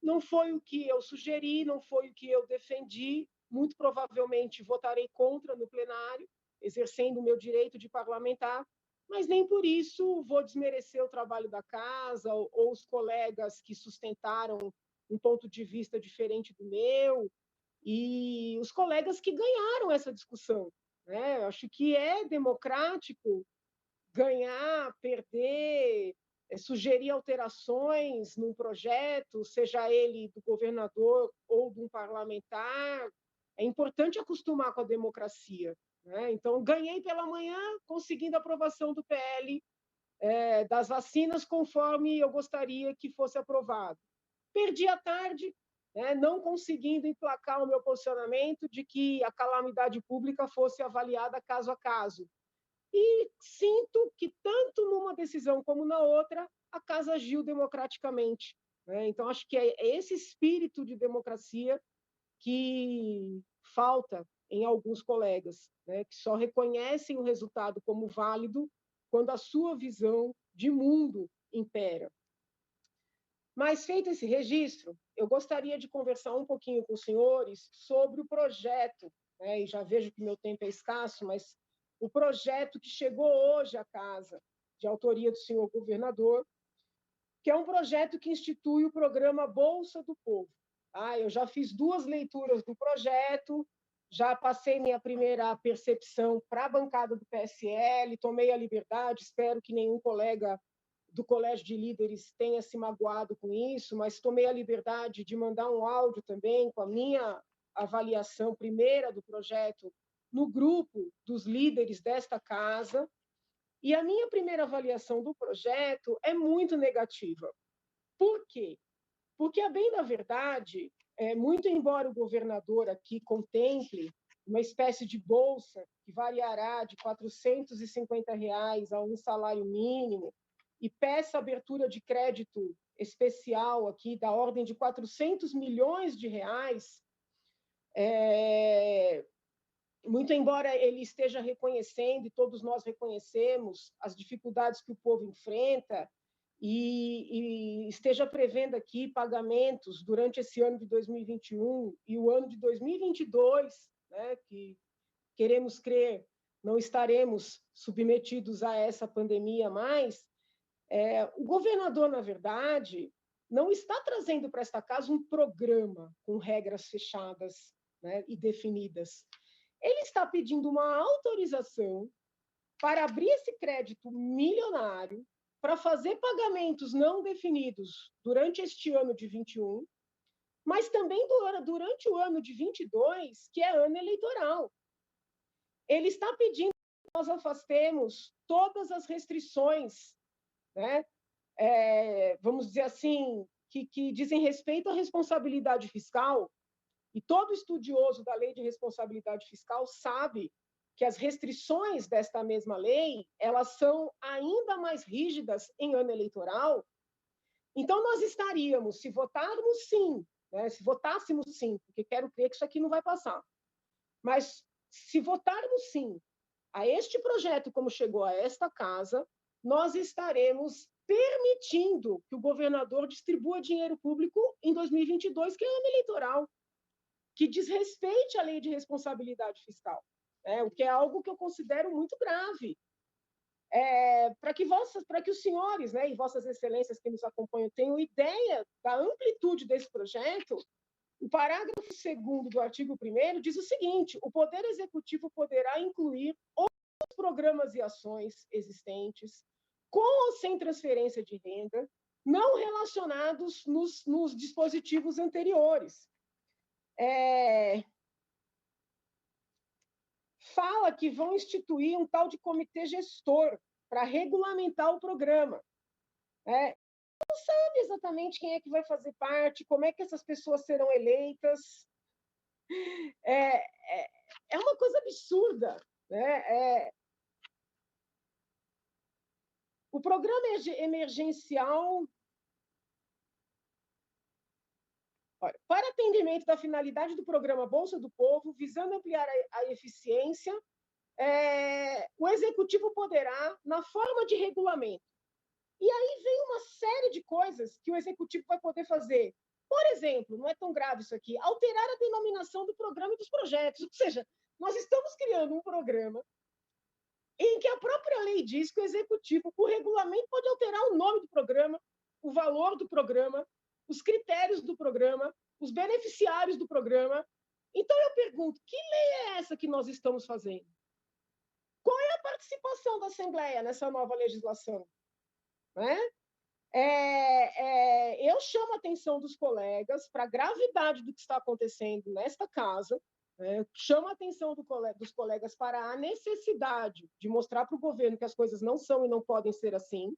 Speaker 4: Não foi o que eu sugeri, não foi o que eu defendi, muito provavelmente votarei contra no plenário, exercendo o meu direito de parlamentar, mas nem por isso vou desmerecer o trabalho da Casa ou os colegas que sustentaram um ponto de vista diferente do meu, e os colegas que ganharam essa discussão, né? Acho que é democrático ganhar, perder, sugerir alterações num projeto, seja ele do governador ou de um parlamentar. É importante acostumar com a democracia, né? Então, ganhei pela manhã, conseguindo a aprovação do PL das vacinas conforme eu gostaria que fosse aprovado. Perdi à tarde, né, não conseguindo emplacar o meu posicionamento de que a calamidade pública fosse avaliada caso a caso. E sinto que, tanto numa decisão como na outra, a Casa agiu democraticamente, né? Então, acho que é esse espírito de democracia que falta em alguns colegas, né, que só reconhecem o resultado como válido quando a sua visão de mundo impera. Mas, feito esse registro, eu gostaria de conversar um pouquinho com os senhores sobre o projeto, né, e já vejo que meu tempo é escasso, mas o projeto que chegou hoje à Casa, de autoria do senhor governador, que é um projeto que institui o programa Bolsa do Povo. Eu já fiz 2 leituras do projeto, já passei minha primeira percepção para a bancada do PSL, tomei a liberdade, espero que nenhum colega do Colégio de Líderes tenha se magoado com isso, mas tomei a liberdade de mandar um áudio também com a minha avaliação primeira do projeto no grupo dos líderes desta casa, e a minha primeira avaliação do projeto é muito negativa. Por quê? Porque, a bem da verdade, muito embora o governador aqui contemple uma espécie de bolsa que variará de R$ 450 a um salário mínimo, e peça abertura de crédito especial aqui da ordem de 400 milhões de reais, muito embora ele esteja reconhecendo, e todos nós reconhecemos, as dificuldades que o povo enfrenta, e esteja prevendo aqui pagamentos durante esse ano de 2021 e o ano de 2022, né, que queremos crer não estaremos submetidos a essa pandemia mais, o governador, na verdade, não está trazendo para esta casa um programa com regras fechadas, né, e definidas. Ele está pedindo uma autorização para abrir esse crédito milionário, para fazer pagamentos não definidos durante este ano de 21, mas também durante o ano de 22, que é ano eleitoral. Ele está pedindo que nós afastemos todas as restrições, né, vamos dizer assim, que dizem respeito à responsabilidade fiscal, e todo estudioso da lei de responsabilidade fiscal sabe que as restrições desta mesma lei, elas são ainda mais rígidas em ano eleitoral. Então, nós estaríamos, se votarmos sim, né, se votássemos sim, porque quero crer que isso aqui não vai passar, mas se votarmos sim a este projeto como chegou a esta casa, nós estaremos permitindo que o governador distribua dinheiro público em 2022, que é ano eleitoral, que desrespeite a lei de responsabilidade fiscal, o que é algo que eu considero muito grave. Para que os senhores, né, e vossas excelências que nos acompanham tenham ideia da amplitude desse projeto, o parágrafo 2º do artigo 1º diz o seguinte: o Poder Executivo poderá incluir outros programas e ações existentes, com ou sem transferência de renda, não relacionados nos dispositivos anteriores. fala que vão instituir um tal de comitê gestor para regulamentar o programa. Não sabe exatamente quem é que vai fazer parte, como é que essas pessoas serão eleitas. É uma coisa absurda, né? O programa emergencial, olha, para atendimento da finalidade do programa Bolsa do Povo, visando ampliar a eficiência, o Executivo poderá, na forma de regulamento. E aí vem uma série de coisas que o Executivo vai poder fazer. Por exemplo, não é tão grave isso aqui, alterar a denominação do programa e dos projetos. Ou seja, nós estamos criando um programa em que a própria lei diz que o Executivo, por regulamento, pode alterar o nome do programa, o valor do programa, os critérios do programa, os beneficiários do programa. Então, eu pergunto, que lei é essa que nós estamos fazendo? Qual é a participação da Assembleia nessa nova legislação? Né? Eu chamo a atenção dos colegas para a gravidade do que está acontecendo nesta casa, chamo a atenção dos colegas para a necessidade de mostrar para o governo que as coisas não são e não podem ser assim,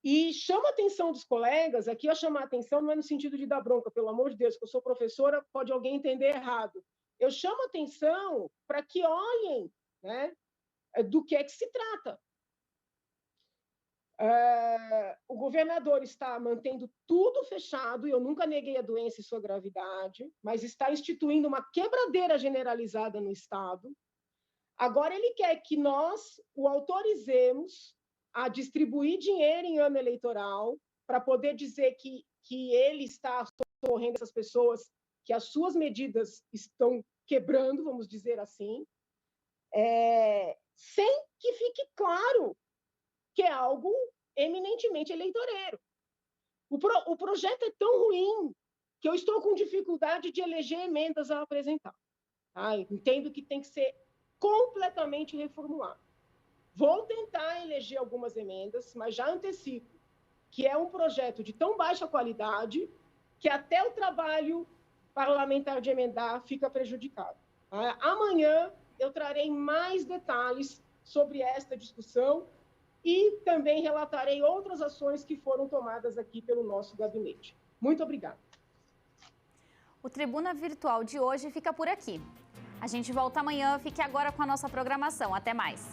Speaker 4: e chamo a atenção dos colegas, aqui eu chamo a atenção não é no sentido de dar bronca, pelo amor de Deus, que eu sou professora, pode alguém entender errado, eu chamo a atenção para que olhem, né, do que é que se trata. O governador está mantendo tudo fechado, e eu nunca neguei a doença e sua gravidade, mas está instituindo uma quebradeira generalizada no Estado. Agora ele quer que nós o autorizemos a distribuir dinheiro em ano eleitoral para poder dizer que ele está socorrendo essas pessoas, que as suas medidas estão quebrando, vamos dizer assim, sem que fique claro que é algo eminentemente eleitoreiro. O projeto é tão ruim que eu estou com dificuldade de eleger emendas a apresentar. Entendo que tem que ser completamente reformulado. Vou tentar eleger algumas emendas, mas já antecipo que é um projeto de tão baixa qualidade que até o trabalho parlamentar de emendar fica prejudicado. Amanhã eu trarei mais detalhes sobre esta discussão e também relatarei outras ações que foram tomadas aqui pelo nosso gabinete. Muito obrigada.
Speaker 1: O Tribuna Virtual de hoje fica por aqui. A gente volta amanhã. Fique agora com a nossa programação. Até mais.